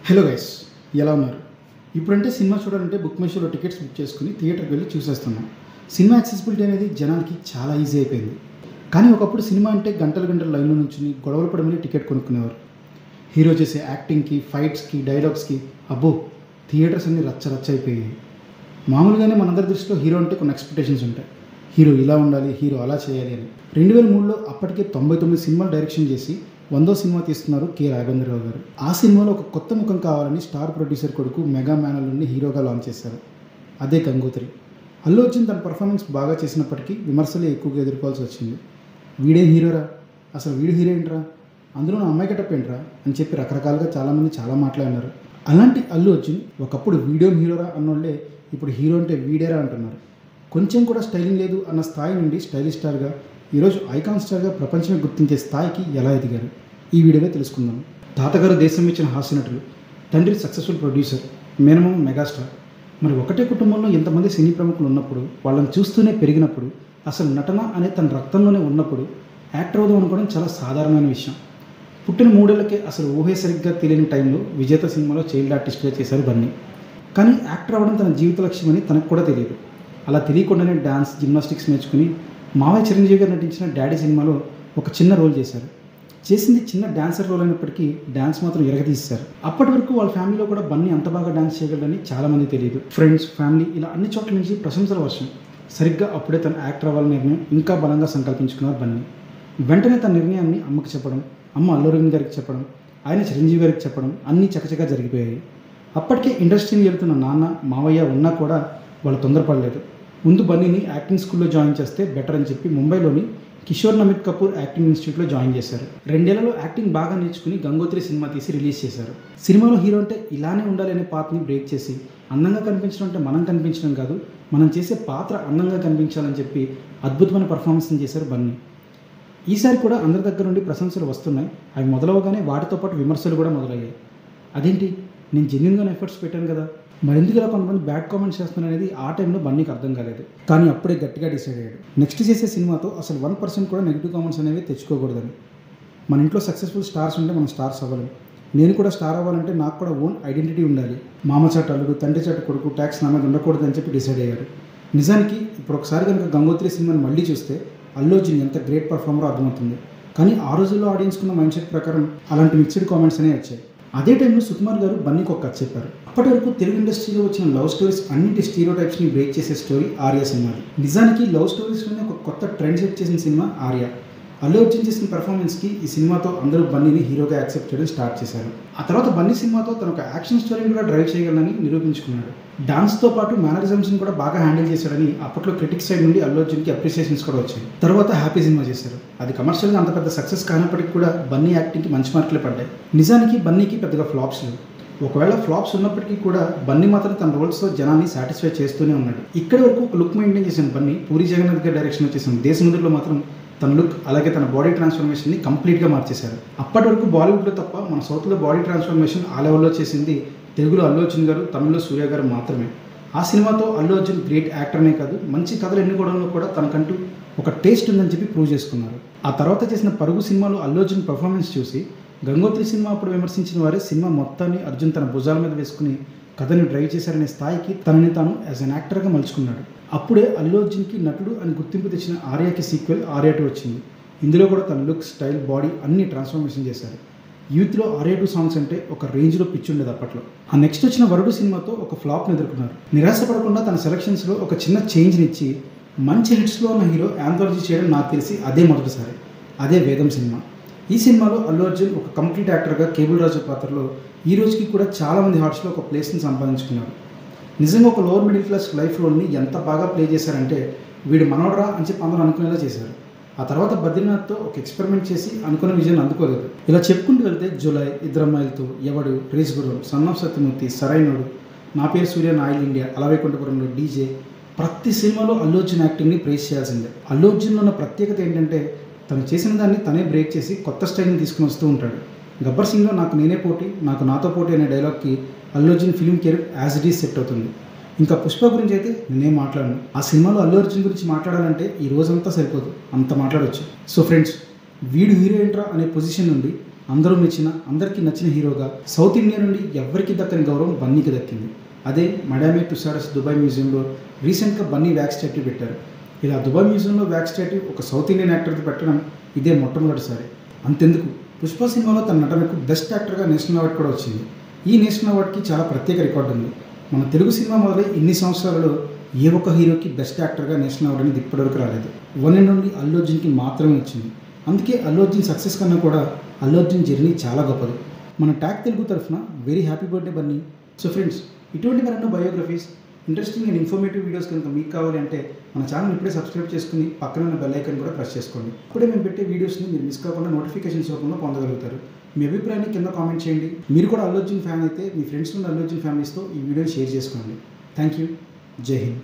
Hello guys, ఎలా ఉన్నారు? ఇప్పుడంటే సినిమా చూడాలంటే బుక్ మై షోలో టికెట్స్ బుక్ చేసుకుని థియేటర్కి వెళ్ళి చూసేస్తున్నాం. సినిమా యాక్సెసిబిలిటీ అనేది జనానికి చాలా ఈజీ అయిపోయింది. కానీ ఒకప్పుడు సినిమా అంటే గంటల గంటల లైన్లో నుంచి గొడవలు పడమని టికెట్ కొనుక్కునేవారు. హీరో చేసే యాక్టింగ్కి, ఫైట్స్కి, డైలాగ్స్కి అబ్బో థియేటర్స్ అన్నీ రచ్చ రచ్చ అయిపోయాయి. మామూలుగానే మనందరి దృష్టిలో హీరో అంటే కొన్ని ఎక్స్పెక్టేషన్స్ ఉంటాయి. హీరో ఇలా ఉండాలి, హీరో అలా చేయాలి అని. 2003లో అప్పటికే 99 సినిమాలు డైరెక్షన్ చేసి 100వ సినిమా తీస్తున్నారు కె రాఘవేంద్రరావు గారు. ఆ సినిమాలో ఒక కొత్త ముఖం కావాలని స్టార్ ప్రొడ్యూసర్ కొడుకు మెగా మేనల్ని హీరోగా లాంచ్ చేశారు. అదే గంగోత్రి. అల్లు అర్జున్ తన పర్ఫార్మెన్స్ బాగా చేసినప్పటికీ విమర్శలే ఎక్కువగా ఎదుర్కోవాల్సి వచ్చింది. వీడేం హీరోరా, అసలు వీడు హీరో ఏంట్రా, అందులో నా అమ్మాయి గెటప్ ఏంట్రా అని చెప్పి రకరకాలుగా చాలామంది చాలా మాట్లాడినారు. అలాంటి అల్లు అర్జున్ ఒకప్పుడు వీడియో హీరోరా అన్నోళ్ళే ఇప్పుడు హీరో అంటే వీడేరా అంటున్నారు. కొంచెం కూడా స్టైలింగ్ లేదు అన్న స్థాయి నుండి స్టైలిష్ స్టార్గా, ఈరోజు ఐకాన్ స్టార్గా ప్రపంచమే గుర్తించే స్థాయికి ఎలా ఎదిగారు ఈ వీడియోలో తెలుసుకుందాం. తాతగారు దేశం ఇచ్చిన హాస్యనటులు, తండ్రి సక్సెస్ఫుల్ ప్రొడ్యూసర్, మేనమామ మెగాస్టార్. మరి ఒకటే కుటుంబంలో ఎంతమంది సినీ ప్రముఖులు ఉన్నప్పుడు, వాళ్ళని చూస్తూనే పెరిగినప్పుడు, అసలు నటన అనే తన రక్తంలోనే ఉన్నప్పుడు యాక్టర్ అవుదాం అనుకోవడం చాలా సాధారణమైన విషయం. పుట్టిన 3 ఏళ్లకే అసలు ఊహే సరిగ్గా తెలియని టైంలో విజేత సినిమాలో చైల్డ్ ఆర్టిస్ట్గా చేశారు బన్నీ. కానీ యాక్టర్ అవ్వడం తన జీవిత లక్ష్యమని తనకు కూడా తెలియదు. అలా తెలియకుండానే డాన్స్, జిమ్నాస్టిక్స్ నేర్చుకుని మావయ్య చిరంజీవి గారు నటించిన డాడీ సినిమాలో ఒక చిన్న రోల్ చేశారు. చేసింది చిన్న డాన్సర్ రోల్ అయినప్పటికీ డాన్స్ మాత్రం ఎరగదీశారు. అప్పటి వరకు వాళ్ళ ఫ్యామిలీలో కూడా బన్నీ అంత బాగా డాన్స్ చేయగలరని చాలామంది తెలియదు. ఫ్రెండ్స్, ఫ్యామిలీ ఇలా అన్ని చోట్ల నుంచి ప్రశంసల వర్షం. సరిగ్గా అప్పుడే తన యాక్టర్ అవ్వాలని నిర్ణయం ఇంకా బలంగా సంకల్పించుకున్నారు బన్నీ. వెంటనే తన నిర్ణయాన్ని అమ్మకి చెప్పడం, అమ్మ అల్లు అరవింద్ గారికి చెప్పడం, ఆయన చిరంజీవి గారికి చెప్పడం అన్నీ చకచకా జరిగిపోయాయి. అప్పటికే ఇండస్ట్రీని వెళ్తున్న నాన్న, మావయ్య ఉన్నా కూడా వాళ్ళు తొందరపడలేదు. ముందు బన్నీని యాక్టింగ్ స్కూల్లో జాయిన్ చేస్తే బెటర్ అని చెప్పి ముంబైలోని కిషోర్ నమిత్ కపూర్ యాక్టింగ్ ఇన్స్టిట్యూట్లో జాయిన్ చేశారు. 2 ఏళ్లలో యాక్టింగ్ బాగా నేర్చుకుని గంగోత్రి సినిమా తీసి రిలీజ్ చేశారు. సినిమాలో హీరో అంటే ఇలానే ఉండాలి అనే పాత్రని బ్రేక్ చేసి, అందంగా కనిపించడం అంటే మనం కనిపించడం కాదు, మనం చేసే పాత్ర అందంగా కనిపించాలని చెప్పి అద్భుతమైన పర్ఫార్మెన్స్ని చేశారు బన్నీ. ఈసారి కూడా అందరి దగ్గర నుండి ప్రశంసలు వస్తున్నాయి. అవి మొదలవగానే వాటితో పాటు విమర్శలు కూడా మొదలయ్యాయి. అదేంటి, నేను జెన్యున్గానే ఎఫర్ట్స్ పెట్టాను కదా, మరెందుకు ఇలా కొంతమంది బ్యాడ్ కామెంట్స్ చేస్తున్నారు అనేది ఆ టైంలో బన్నీకి అర్థం కాలేదు. కానీ అప్పుడే గట్టిగా డిసైడ్ అయ్యాడు, నెక్స్ట్ చేసే సినిమాతో అసలు 1% కూడా నెగిటివ్ కామెంట్స్ అనేవి తెచ్చుకోకూడదని. మన ఇంట్లో సక్సెస్ఫుల్ స్టార్స్ ఉంటే మనం స్టార్స్ అవ్వలేం. నేను కూడా స్టార్ అవ్వాలంటే నాకు కూడా ఓన్ ఐడెంటిటీ ఉండాలి. మామ చాటు అల్లుడు, తండ్రి చాటు కొడుకు ట్యాక్స్ నా మీద ఉండకూడదని చెప్పి డిసైడ్ అయ్యారు. నిజానికి ఇప్పుడు ఒకసారి కనుక గంగోత్రి సినిమాని మళ్ళీ చూస్తే అల్లు అర్జున్ ఎంత గ్రేట్ పర్ఫార్మరో అర్థమవుతుంది. కానీ ఆ రోజుల్లో ఆడియన్స్కున్న మైండ్ సెట్ ప్రకారం అలాంటి మిక్స్డ్ కామెంట్స్ అనేవి వచ్చాయి. అదే టైంలో సుకుమార్ గారు బన్నీకి ఒక కథ చెప్పారు. అప్పటి వరకు తెలుగు ఇండస్ట్రీలో వచ్చిన లవ్ స్టోరీస్ అన్నింటి స్టీరియోటైప్స్ని బ్రేక్ చేసే స్టోరీ ఆర్య సినిమాది. నిజానికి లవ్ స్టోరీస్లోనే ఒక కొత్త ట్రెండ్ సెట్ చేసిన సినిమా ఆర్య. అల్లు అర్జున్ చేసిన పర్ఫార్మెన్స్కి ఈ సినిమాతో అందరూ బన్నీని హీరోగా యాక్సెప్ట్ చేయడం స్టార్ట్ చేశారు. ఆ తర్వాత బన్నీ సినిమాతో తన ఒక యాక్షన్ స్టోరీని కూడా డ్రైవ్ చేయగలనని నిరూపించుకున్నాడు. డాన్స్తో పాటు మేనరిజమ్స్ని కూడా బాగా హ్యాండిల్ చేశాడని అప్పట్లో క్రిటిక్స్ సైడ్ నుండి అల్లు అర్జున్కి అప్రిసియేషన్స్ కూడా వచ్చాయి. తర్వాత హ్యాపీ సినిమా చేశారు. అది కమర్షియల్గా అంత పెద్ద సక్సెస్ కానప్పటికీ కూడా బన్నీ యాక్టింగ్కి మంచి మార్కులు పడ్డాయి. నిజానికి బన్నీకి పెద్దగా ఫ్లాప్స్ లేవు. ఒకవేళ ఫ్లాప్స్ ఉన్నప్పటికీ కూడా బన్నీ మాత్రం తన రోల్స్తో జనాన్ని సాటిస్ఫై చేస్తూనే ఉన్నాడు. ఇక్కడి వరకు ఒక లుక్ మెయింటైన్ చేసిన బన్నీ పూరి జగన్నాథ్ గారి డైరెక్షన్లో చేసిన దేశముద్రలో మాత్రం తన లుక్ అలాగే తన బాడీ ట్రాన్స్ఫర్మేషన్ని కంప్లీట్గా మార్చేశారు. అప్పటి వరకు బాలీవుడ్లో తప్ప మన సౌత్లో బాడీ ట్రాన్స్ఫర్మేషన్ ఆ లెవెల్లో చేసింది తెలుగులో అల్లు అర్జున్ గారు, తమిళ్లో సూర్య గారు మాత్రమే. ఆ సినిమాతో అల్లు అర్జున్ గ్రేట్ యాక్టర్నే కాదు, మంచి కథలు ఎన్నుకోవడంలో కూడా తనకంటూ ఒక టేస్ట్ ఉందని చెప్పి ప్రూవ్ చేసుకున్నారు. ఆ తర్వాత చేసిన పరుగు సినిమాలో అల్లు అర్జున్ పర్ఫార్మెన్స్ చూసి గంగోత్రి సినిమా అప్పుడు విమర్శించిన వారే సినిమా మొత్తాన్ని అర్జున్ తన భుజాల మీద వేసుకుని కథని డ్రైవ్ చేశారనే స్థాయికి తనని తాను యాజ్ అన్ యాక్టర్గా మలుచుకున్నాడు. అప్పుడే అల్లు అర్జున్కి నటుడు అని గుర్తింపు తెచ్చిన ఆర్యకి సీక్వెల్ ఆర్య 2 వచ్చింది. ఇందులో కూడా తన లుక్, స్టైల్, బాడీ అన్ని ట్రాన్స్ఫర్మేషన్ చేశారు. యూత్లో ఆర్య 2 సాంగ్స్ అంటే ఒక రేంజ్లో పిచ్చి ఉండేది అప్పట్లో. ఆ నెక్స్ట్ వచ్చిన వరుడు సినిమాతో ఒక ఫ్లాప్ని ఎదుర్కొన్నారు. నిరాశపడకుండా తన సెలక్షన్స్లో ఒక చిన్న చేంజ్నిచ్చి మంచి హిట్స్లో ఉన్న హీరో యాంథాలజీ చేయడం నాకు తెలిసి అదే మొదటిసారి. అదే వేదం సినిమా. ఈ సినిమాలో అల్లు అర్జున్ ఒక కంప్లీట్ యాక్టర్గా కేబుల్ రాజు పాత్రలో ఈ రోజుకి కూడా చాలామంది హార్ట్స్లో ఒక ప్లేస్ని సంపాదించుకున్నారు. నిజంగా ఒక లోవర్ మిడిల్ క్లాస్ లైఫ్ రోల్ని ఎంత బాగా ప్లే చేశారంటే వీడు మనోడరా అని చెప్పి అందరూ అనుకునేలా చేశారు. ఆ తర్వాత బద్రీనాథ్తో ఒక ఎక్స్పెరిమెంట్ చేసి అనుకున్న విజయాన్ని అందుకోలేదు. ఇలా చెప్పుకుంటూ వెళ్తే జులై, ఇద్దరమ్మాయిలతో, ఎవడు, రేస్ గుర్రం, సన్ ఆఫ్ సత్యమూర్తి, సరైనోడు, నా పేరు సూర్య, నా ఆయిల్ ఇండియా, అలవైకుంఠపురంలో డీజే, ప్రతి సినిమాలో అల్లు అర్జున్ యాక్టింగ్ని ప్రైజ్ చేయాల్సిందే. అల్లు అర్జున్లో ఉన్న ప్రత్యేకత ఏంటంటే తను చేసిన దాన్ని తనే బ్రేక్ చేసి కొత్త స్టైల్ని తీసుకుని వస్తూ ఉంటాడు. గబ్బర్ సింగ్లో నాకు నేనే పోటీ, నాకు నాతో పోటీ అనే డైలాగ్కి Allu Arjun film career as it is set అవుతుంది. ఇంకా పుష్ప గురించి అయితే నేనేం మాట్లాడను. ఆ సినిమాలో అల్లు అర్జున్ గురించి మాట్లాడాలంటే ఈ రోజంతా సరిపోదు, అంత మాట్లాడవచ్చు. సో ఫ్రెండ్స్, వీడు హీరో ఏంట్రా అనే పొజిషన్ నుండి అందరూ మెచ్చిన అందరికీ నచ్చిన హీరోగా సౌత్ ఇండియా నుండి ఎవరికి దక్కని గౌరవం బన్నీకి దక్కింది. అదే మడామే టుసాడస్ దుబాయ్ మ్యూజియంలో రీసెంట్గా బన్నీ వ్యాక్స్ స్టాట్యూ పెట్టారు. ఇలా దుబాయ్ మ్యూజియంలో వ్యాక్స్ స్టాట్యూ ఒక సౌత్ ఇండియన్ యాక్టర్కి పెట్టడం ఇదే మొట్టమొదటిసారి. అంతెందుకు, పుష్ప సినిమాలో తన నటనకు బెస్ట్ యాక్టర్గా నేషనల్ అవార్డు కూడా వచ్చింది. ఈ నేషనల్ అవార్డుకి చాలా ప్రత్యేక రికార్డు ఉంది. మన తెలుగు సినిమా మొదలై ఇన్ని సంవత్సరాలలో ఏ ఒక్క హీరోకి బెస్ట్ యాక్టర్గా నేషనల్ అవార్డు అనేది ఇప్పటివరకు రాలేదు. వన్ అండ్ ఓన్లీ అల్లు అర్జున్కి మాత్రమే వచ్చింది. అందుకే అల్లు అర్జున్ సక్సెస్ కన్నా కూడా అల్లు అర్జున్ జర్నీ చాలా గొప్పది. మన ట్యాగ్ తెలుగు తరఫున very happy birthday Bunny. So friends, ఇటువంటి మరెన్నో biographies, interesting and informative videos కనుక మీకు కావాలి అంటే మన ఛానల్ ఇప్పుడే సబ్స్క్రైబ్ చేసుకుని పక్కన ఉన్న బెల్ ఐకాన్ కూడా ప్రెస్ చేసుకోండి. ఇప్పుడే మేము పెట్టే వీడియోస్ని మీరు మిస్ కాకుండా నోటిఫికేషన్స్ రూపంలో పొందగలుగుతారు. మీ అభిప్రాయాన్ని కింద కామెంట్ చేయండి. మీరు కూడా అల్లు అర్జున్ ఫ్యాన్ అయితే మీ ఫ్రెండ్స్ నుండి అల్లు అర్జున్ ఫ్యామిలీస్తో ఈ వీడియోని షేర్ చేసుకోండి. Thank you. జై హింద్.